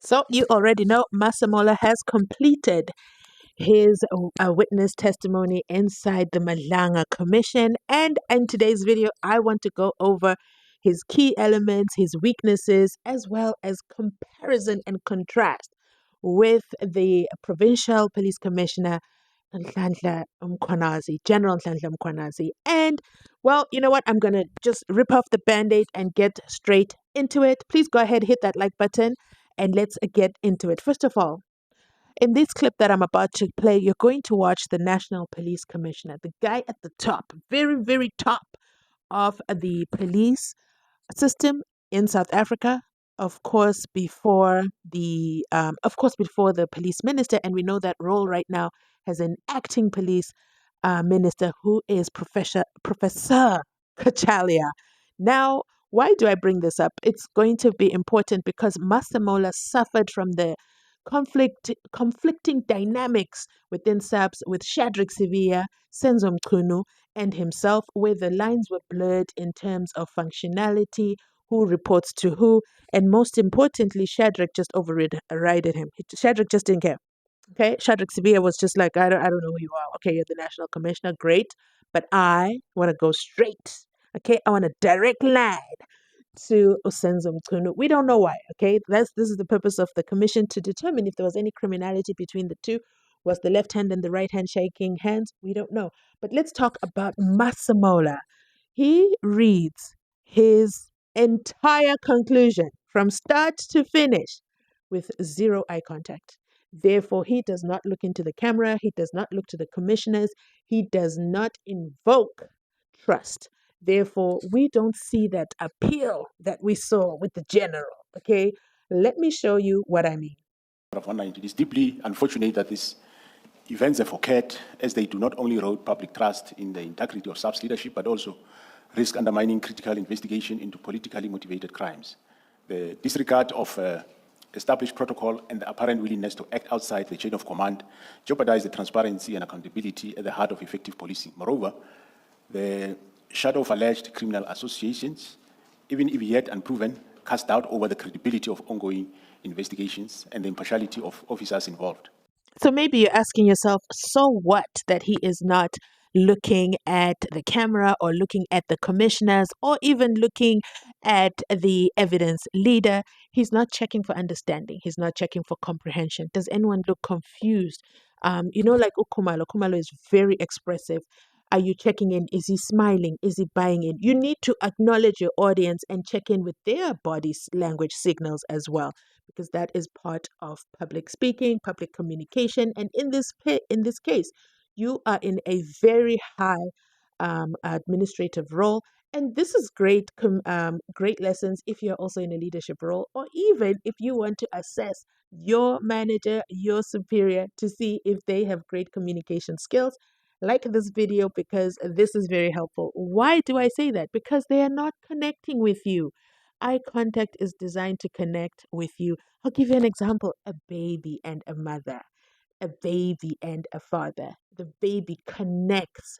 So you already know Masamola has completed his witness testimony inside the Malanga Commission. And in today's video, I want to go over his key elements, his weaknesses, as well as comparison and contrast with the Provincial Police Commissioner, General Mkhwanazi. And well, you know what? I'm going to just rip off the band-aid and get straight into it. Please go ahead, hit that like button, and let's get into it. First of all, in this clip that I'm about to play, you're going to watch the National Police Commissioner, the guy at the top, very, very top of the police system in South Africa. Of course, before the police minister, and we know that role right now has an acting police minister who is Professor Kachalia. Now, why do I bring this up? It's going to be important because Masemola suffered from the conflicting dynamics within SAPS with Shadrack Sivia, Senzo Mchunu, and himself, where the lines were blurred in terms of functionality, who reports to who, and most importantly, Shadrack just overrided him. Shadrack just didn't care. Okay, Shadrack Sivia was just like, I don't know who you are. Okay, you're the national commissioner, great, but I want to go straight. Okay, I want a direct line to Senzo Mchunu. We don't know why. Okay, this is the purpose of the commission, to determine if there was any criminality between the two. Was the left hand and the right hand shaking hands? We don't know. But let's talk about Masemola. He reads his entire conclusion from start to finish with zero eye contact. Therefore, he does not look into the camera. He does not look to the commissioners. He does not invoke trust. Therefore, we don't see that appeal that we saw with the general. Okay, let me show you what I mean. It is deeply unfortunate that these events have occurred, as they do not only erode public trust in the integrity of SAPS leadership, but also risk undermining critical investigation into politically motivated crimes. The disregard of established protocol and the apparent willingness to act outside the chain of command jeopardize the transparency and accountability at the heart of effective policing. Moreover, the shadow of alleged criminal associations, even if yet unproven, cast doubt over the credibility of ongoing investigations and the impartiality of officers involved. So maybe you're asking yourself, so what that he is not looking at the camera or looking at the commissioners or even looking at the evidence leader? He's not checking for understanding. He's not checking for comprehension. Does anyone look confused? Like Ukumalo. Ukumalo is very expressive. Are you checking in? Is he smiling? Is he buying in? You need to acknowledge your audience and check in with their body language signals as well, because that is part of public speaking, public communication. And in this case, you are in a very high administrative role. And this is great lessons if you're also in a leadership role, or even if you want to assess your manager, your superior, to see if they have great communication skills. Like this video, because this is very helpful. Why do I say that? Because they are not connecting with you. Eye contact is designed to connect with you. I'll give you an example: a baby and a mother, a baby and a father. The baby connects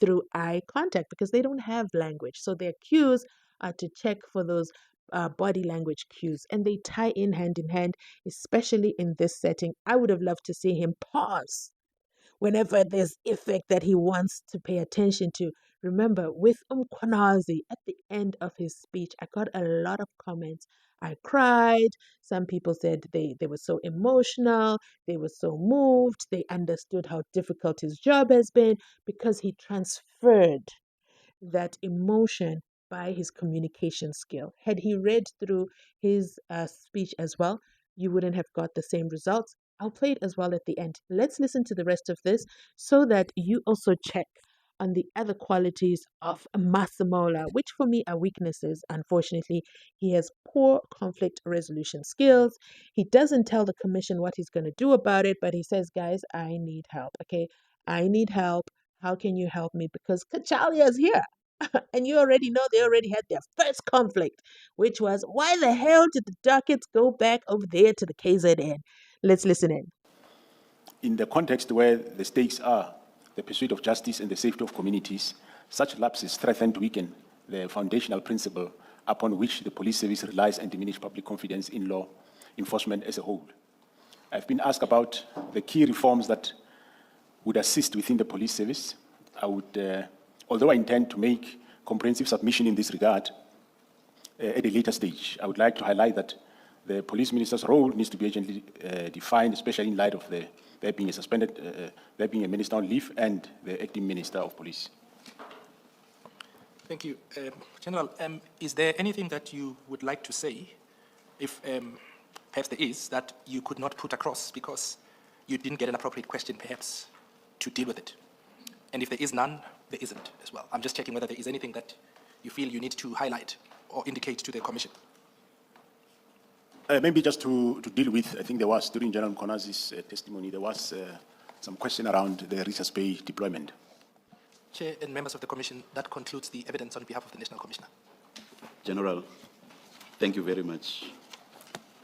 through eye contact because they don't have language. So their cues are to check for those body language cues, and they tie in hand, especially in this setting. I would have loved to see him pause whenever there's effect that he wants to pay attention to. Remember, with Mkhwanazi, at the end of his speech, I got a lot of comments. I cried. Some people said they were so emotional. They were so moved. They understood how difficult his job has been because he transferred that emotion by his communication skill. Had he read through his speech as well, you wouldn't have got the same results. I'll play it as well at the end. Let's listen to the rest of this so that you also check on the other qualities of Masemola, which for me are weaknesses. Unfortunately, he has poor conflict resolution skills. He doesn't tell the commission what he's going to do about it, but he says, guys, I need help. Okay, I need help. How can you help me? Because Kachalia is here. And you already know they already had their first conflict, which was, why the hell did the dockets go back over there to the KZN? Let's listen in. In the context where the stakes are the pursuit of justice and the safety of communities, such lapses threaten to weaken the foundational principle upon which the police service relies and diminish public confidence in law enforcement as a whole. I've been asked about the key reforms that would assist within the police service. I would, although I intend to make comprehensive submission in this regard at a later stage, I would like to highlight that the police minister's role needs to be urgently defined, especially in light of there being a minister on leave and the acting minister of police. Thank you. General, is there anything that you would like to say, if perhaps there is, that you could not put across because you didn't get an appropriate question perhaps to deal with it? And if there is none, there isn't as well. I'm just checking whether there is anything that you feel you need to highlight or indicate to the Commission. Maybe just to deal with, I think there was, during General Mkhwanazi'S testimony, there was some question around the research pay deployment. Chair and members of the Commission, that concludes the evidence on behalf of the National Commissioner. General, thank you very much.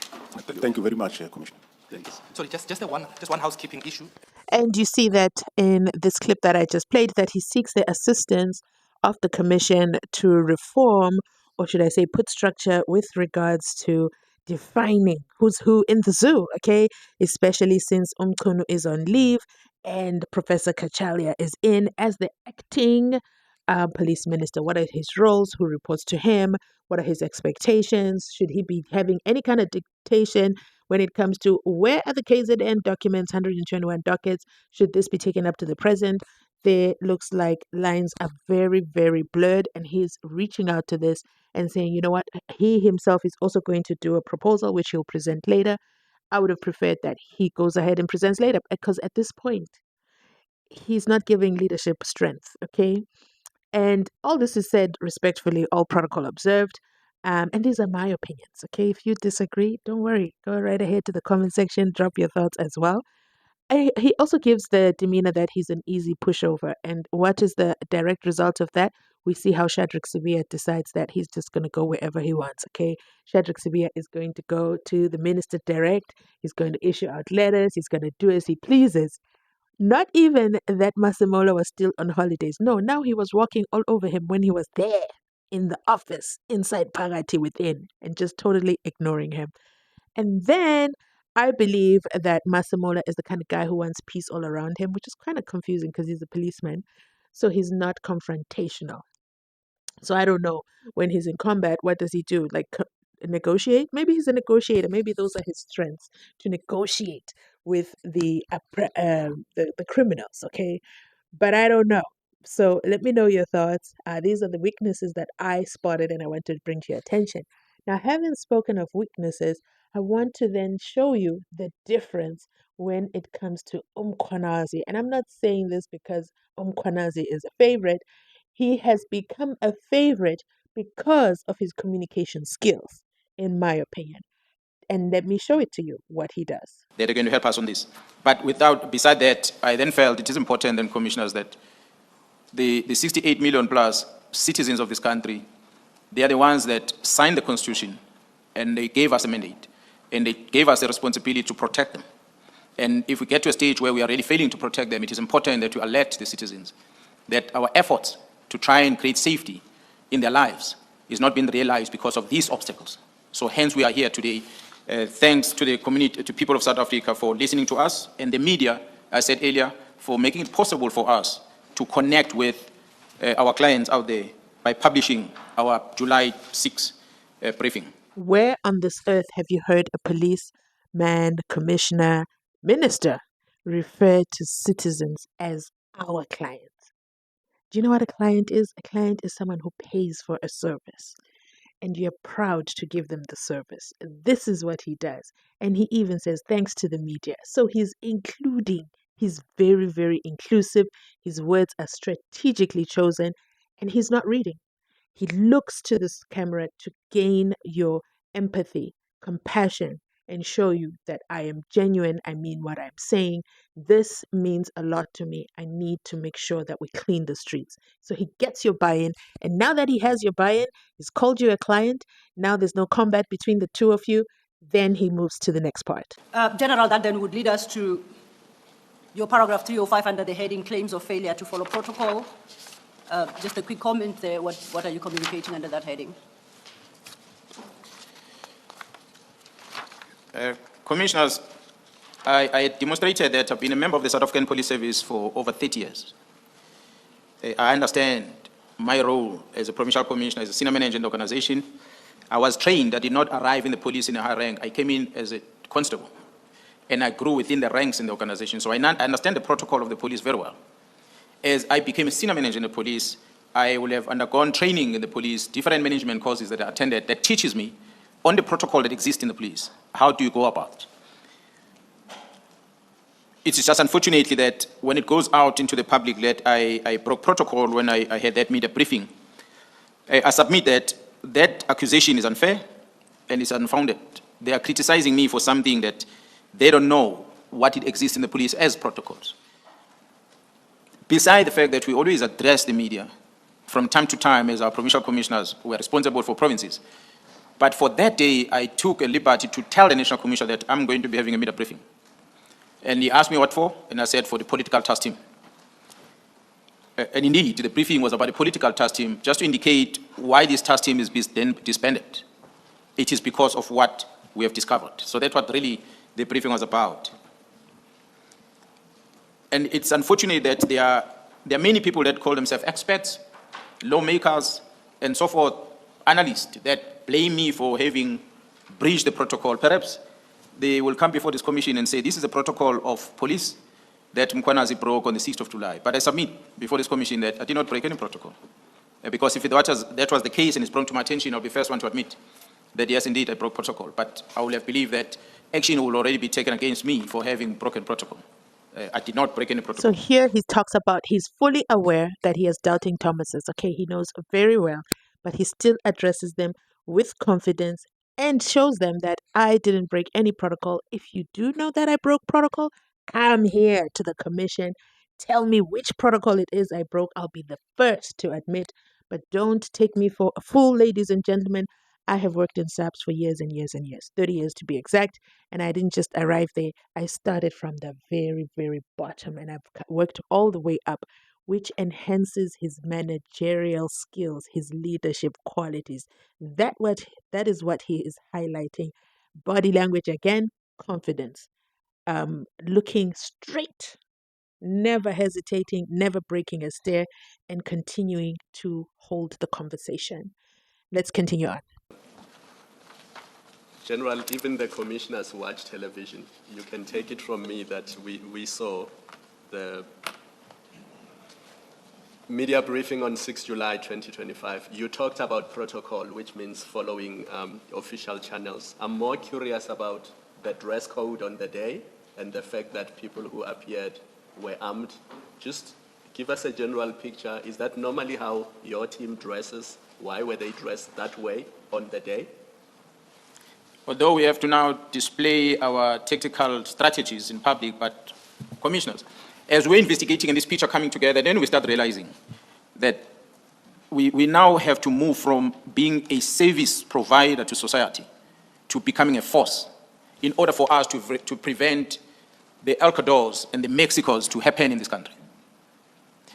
Thank you very much, Commissioner. Thanks. Sorry, just one housekeeping issue. And you see that in this clip that I just played, that he seeks the assistance of the commission to reform, or should I say put structure with regards to defining who's who in the zoo, okay? Especially since Umkhunu is on leave and Professor Kachalia is in as the acting police minister. What are his roles? Who reports to him? What are his expectations? Should he be having any kind of dictation when it comes to where are the KZN documents, 121 dockets? Should this be taken up to the president? There looks like lines are very, very blurred, and he's reaching out to this and saying, you know what, he himself is also going to do a proposal which he'll present later. I would have preferred that he goes ahead and presents later, because at this point, he's not giving leadership strength, okay? And all this is said respectfully, all protocol observed. And these are my opinions, okay? If you disagree, don't worry. Go right ahead to the comment section, drop your thoughts as well. He also gives the demeanor that he's an easy pushover. And what is the direct result of that? We see how Shadrach Sibia decides that he's just going to go wherever he wants, okay? Shadrach Sibia is going to go to the minister direct. He's going to issue out letters. He's going to do as he pleases. Not even that Masemola was still on holidays. No, now he was walking all over him when he was there in the office, inside Pagati within, and just totally ignoring him. And then I believe that Masamola is the kind of guy who wants peace all around him, which is kind of confusing because he's a policeman. So he's not confrontational. So I don't know, when he's in combat, what does he do? Like negotiate? Maybe he's a negotiator. Maybe those are his strengths, to negotiate with the criminals, okay? But I don't know. So let me know your thoughts. These are the weaknesses that I spotted and I want to bring to your attention. Now, having spoken of weaknesses, I want to then show you the difference when it comes to Mkhwanazi. And I'm not saying this because Mkhwanazi is a favorite. He has become a favorite because of his communication skills, in my opinion. And let me show it to you, what he does. They're going to help us on this. But beside that, I then felt it is important, then, commissioners, that the 68 million plus citizens of this country, they are the ones that signed the Constitution, and they gave us a mandate, and they gave us a responsibility to protect them. And if we get to a stage where we are really failing to protect them, it is important that we alert the citizens that our efforts to try and create safety in their lives is not being realized because of these obstacles. So hence we are here today. Thanks to the community, to people of South Africa for listening to us, and the media, I said earlier, for making it possible for us to connect with our clients out there by publishing our July 6 briefing. Where on this earth have you heard a policeman, commissioner, minister refer to citizens as our clients? Do you know what a client is? A client is someone who pays for a service, and you're proud to give them the service. This is what he does. And he even says, thanks to the media. So he's including. He's very, very inclusive. His words are strategically chosen, and he's not reading. He looks to this camera to gain your empathy, compassion, and show you that I am genuine. I mean what I'm saying. This means a lot to me. I need to make sure that we clean the streets. So he gets your buy-in. And now that he has your buy-in, he's called you a client. Now there's no combat between the two of you. Then he moves to the next part. General, that then would lead us to your paragraph 305 under the heading Claims of Failure to Follow Protocol. Just a quick comment there. What are you communicating under that heading? Commissioners, I demonstrated that I've been a member of the South African Police Service for over 30 years. I understand my role as a provincial commissioner, as a senior manager in the organization. I was trained. I did not arrive in the police in a high rank. I came in as a constable, and I grew within the ranks in the organization. So I understand the protocol of the police very well. As I became a senior manager in the police, I will have undergone training in the police, different management courses that I attended that teaches me on the protocol that exists in the police. How do you go about it? It's just unfortunately that when it goes out into the public that I broke protocol when I had that media briefing. I submit that that accusation is unfair and is unfounded. They are criticizing me for something that they don't know what it exists in the police as protocols. Beside the fact that we always address the media from time to time as our provincial commissioners who are responsible for provinces. But for that day, I took a liberty to tell the National Commissioner that I'm going to be having a media briefing. And he asked me what for, and I said for the political task team. And indeed, the briefing was about the political task team, just to indicate why this task team is then disbanded. It is because of what we have discovered. So that's what really the briefing was about. And it's unfortunate that there are many people that call themselves experts, lawmakers, and so forth, analysts, that blame me for having breached the protocol. Perhaps they will come before this commission and say, this is a protocol of police that Mkhwanazi broke on the 6th of July. But I submit before this commission that I did not break any protocol. Because if that was the case and it's brought to my attention, I'll be the first one to admit that yes, indeed, I broke protocol. But I will have believed that action will already be taken against me for having broken protocol. I did not break any protocol. So here he talks about he's fully aware that he has doubting Thomases. Okay, he knows very well, but he still addresses them with confidence and shows them that I didn't break any protocol. If you do know that I broke protocol, come here to the commission. Tell me which protocol it is I broke. I'll be the first to admit, but don't take me for a fool, ladies and gentlemen. I have worked in SAPS for years and years and years, 30 years to be exact, and I didn't just arrive there. I started from the very, very bottom, and I've worked all the way up, which enhances his managerial skills, his leadership qualities. That is what he is highlighting. Body language again, confidence, looking straight, never hesitating, never breaking a stare, and continuing to hold the conversation. Let's continue on. General, even the commissioners watch television. You can take it from me that we saw the media briefing on 6 July 2025. You talked about protocol, which means following official channels. I'm more curious about the dress code on the day and the fact that people who appeared were armed. Just give us a general picture. Is that normally how your team dresses? Why were they dressed that way on the day? Although we have to now display our tactical strategies in public, but commissioners, as we're investigating and this picture coming together, then we start realizing that we now have to move from being a service provider to society to becoming a force in order for us to prevent the El Cadors and the Mexicos to happen in this country.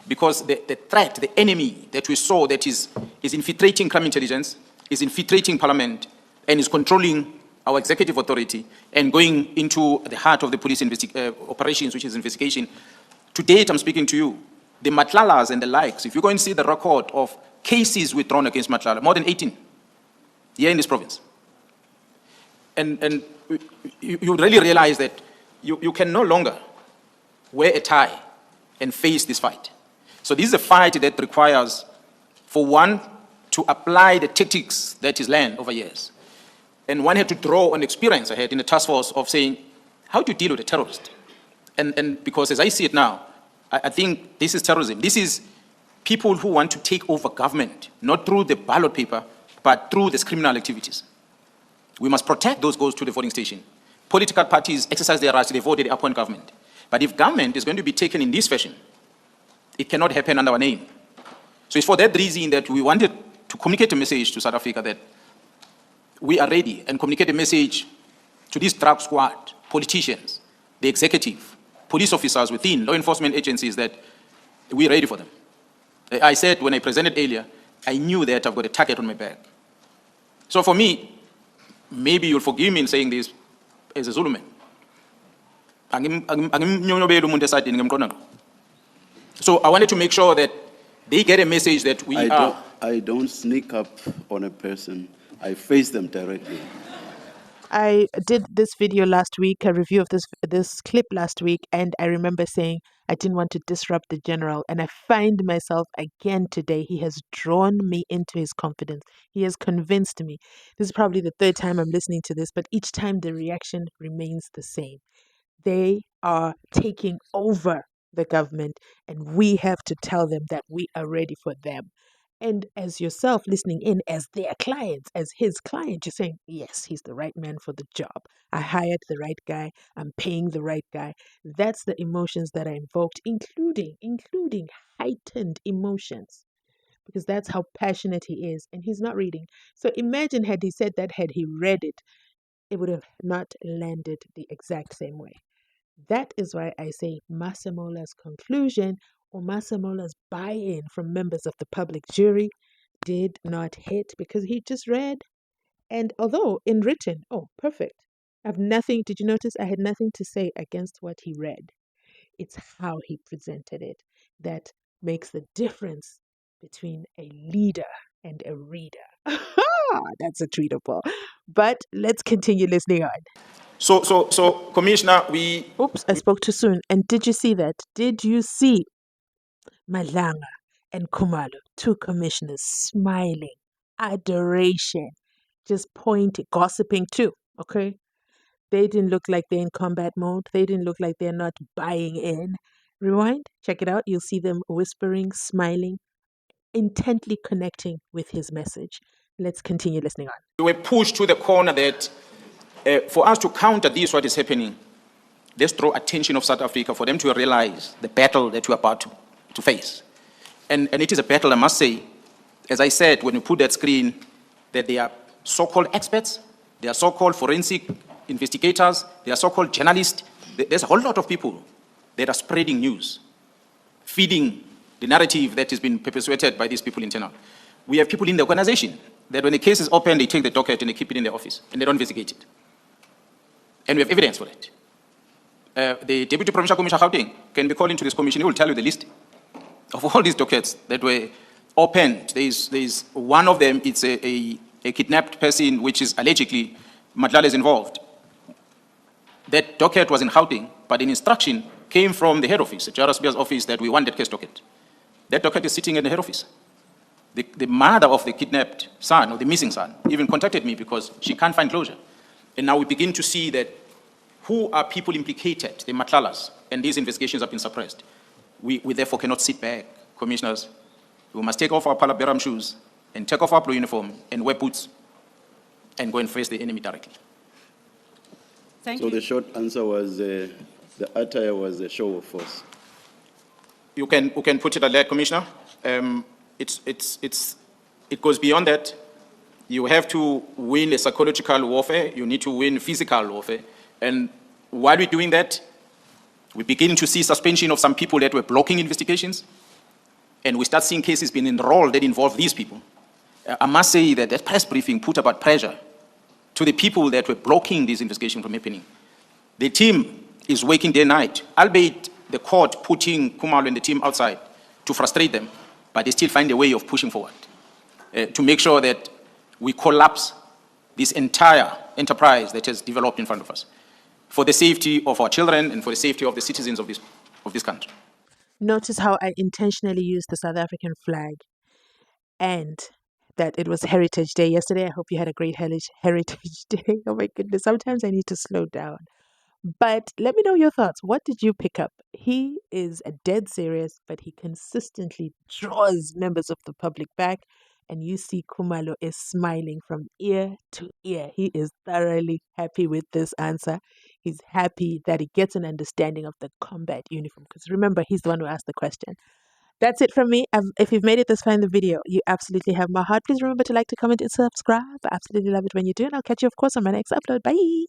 Because the threat, the enemy that we saw that is infiltrating crime intelligence, is infiltrating parliament, and is controlling our executive authority and going into the heart of the police operations, which is investigation. To date, I'm speaking to you, the Matlalas and the likes, if you go and see the record of cases withdrawn against Matlala, more than 18 here in this province. And you really realize that you can no longer wear a tie and face this fight. So this is a fight that requires, for one, to apply the tactics that is learned over years. And one had to draw on experience I had in the task force of saying, how do you deal with a terrorist? And because as I see it now, I think this is terrorism. This is people who want to take over government, not through the ballot paper, but through these criminal activities. We must protect those goes to the voting station. Political parties exercise their rights, they vote, they appoint government. But if government is going to be taken in this fashion, it cannot happen under our name. So it's for that reason that we wanted to communicate a message to South Africa that we are ready and communicate a message to this drug squad, politicians, the executive, police officers within law enforcement agencies that we're ready for them. I said when I presented earlier, I knew that I've got a target on my back. So for me, maybe you'll forgive me in saying this, as a Zulu man. Angimnyonyobeli umuntu esayidini ngemqondo ngqo. So I wanted to make sure that they get a message that we are. I don't sneak up on a person. I face them directly. I did this video last week, a review of this clip last week, and I remember saying I didn't want to disrupt the general, and I find myself again today. He has drawn me into his confidence. He has convinced me. This is probably the third time I'm listening to this, but each time the reaction remains the same. They are taking over the government, and we have to tell them that we are ready for them. And as yourself listening in, as their clients, as his client, you're saying, yes, he's the right man for the job. I hired the right guy. I'm paying the right guy. That's the emotions that are invoked, including heightened emotions, because that's how passionate he is. And he's not reading. So imagine had he said that, had he read it, it would have not landed the exact same way. That is why I say Masemola's conclusion or Masemola's buy-in from members of the public jury did not hit, because he just read. And although in written, oh, perfect. I have nothing, did you notice? I had nothing to say against what he read. It's how he presented it that makes the difference between a leader and a reader. That's a treatable. But let's continue listening on. So, Commissioner, Oops, I spoke too soon. And did you see that? Did you see Malanga and Kumalo, two commissioners, smiling, adoration, just pointing, gossiping too, okay? They didn't look like they're in combat mode. They didn't look like they're not buying in. Rewind, check it out. You'll see them whispering, smiling, intently connecting with his message. Let's continue listening on. we were pushed to the corner that for us to counter this, what is happening, let's draw attention of South Africa for them to realize the battle that we're about to face. And it is a battle, I must say, as I said, when you put that screen, that they are so-called experts, they are so-called forensic investigators, they are so-called journalists. There's a whole lot of people that are spreading news, feeding the narrative that has been perpetuated by these people internal. We have people in the organization that when the case is open, they take the docket and they keep it in their office and they don't investigate it. And we have evidence for it. The Deputy Provincial Commissioner Gauteng can be called into this commission. He will tell you the list of all these dockets that were opened. There's one of them, it's a kidnapped person which is allegedly Matlala is involved. That docket was in Gauteng, but an instruction came from the head office, the GRSB's office, that we want that case docket. That docket is sitting in the head office. The mother of the kidnapped son, or the missing son, even contacted me because she can't find closure. And now we begin to see that who are people implicated, the Matlalas, and these investigations have been suppressed. We therefore cannot sit back, commissioners. We must take off our Palaberam shoes and take off our blue uniform and wear boots and go and face the enemy directly. Thank So you. the short answer was the attire was a show of force. You can put it like that, Commissioner. It goes beyond that. You have to win a psychological warfare. You need to win physical warfare. And while we're doing that, we begin to see suspension of some people that were blocking investigations. And we start seeing cases being enrolled that involve these people. I must say that that press briefing put about pressure to the people that were blocking these investigations from happening. The team is working day and night, albeit the court putting Kumalo and the team outside to frustrate them, but they still find a way of pushing forward to make sure that we collapse this entire enterprise that has developed in front of us for the safety of our children and for the safety of the citizens of this country. Notice how I intentionally used the South African flag and that it was Heritage Day yesterday. I hope you had a great Heritage Day. Oh my goodness, sometimes I need to slow down. But let me know your thoughts. What did you pick up? He is dead serious, but he consistently draws members of the public back. And you see Kumalo is smiling from ear to ear. He is thoroughly happy with this answer. He's happy that he gets an understanding of the combat uniform. Because remember, he's the one who asked the question. That's it from me. If you've made it this far in the video, you absolutely have my heart. Please remember to like, to comment, and subscribe. I absolutely love it when you do. And I'll catch you, of course, on my next upload. Bye.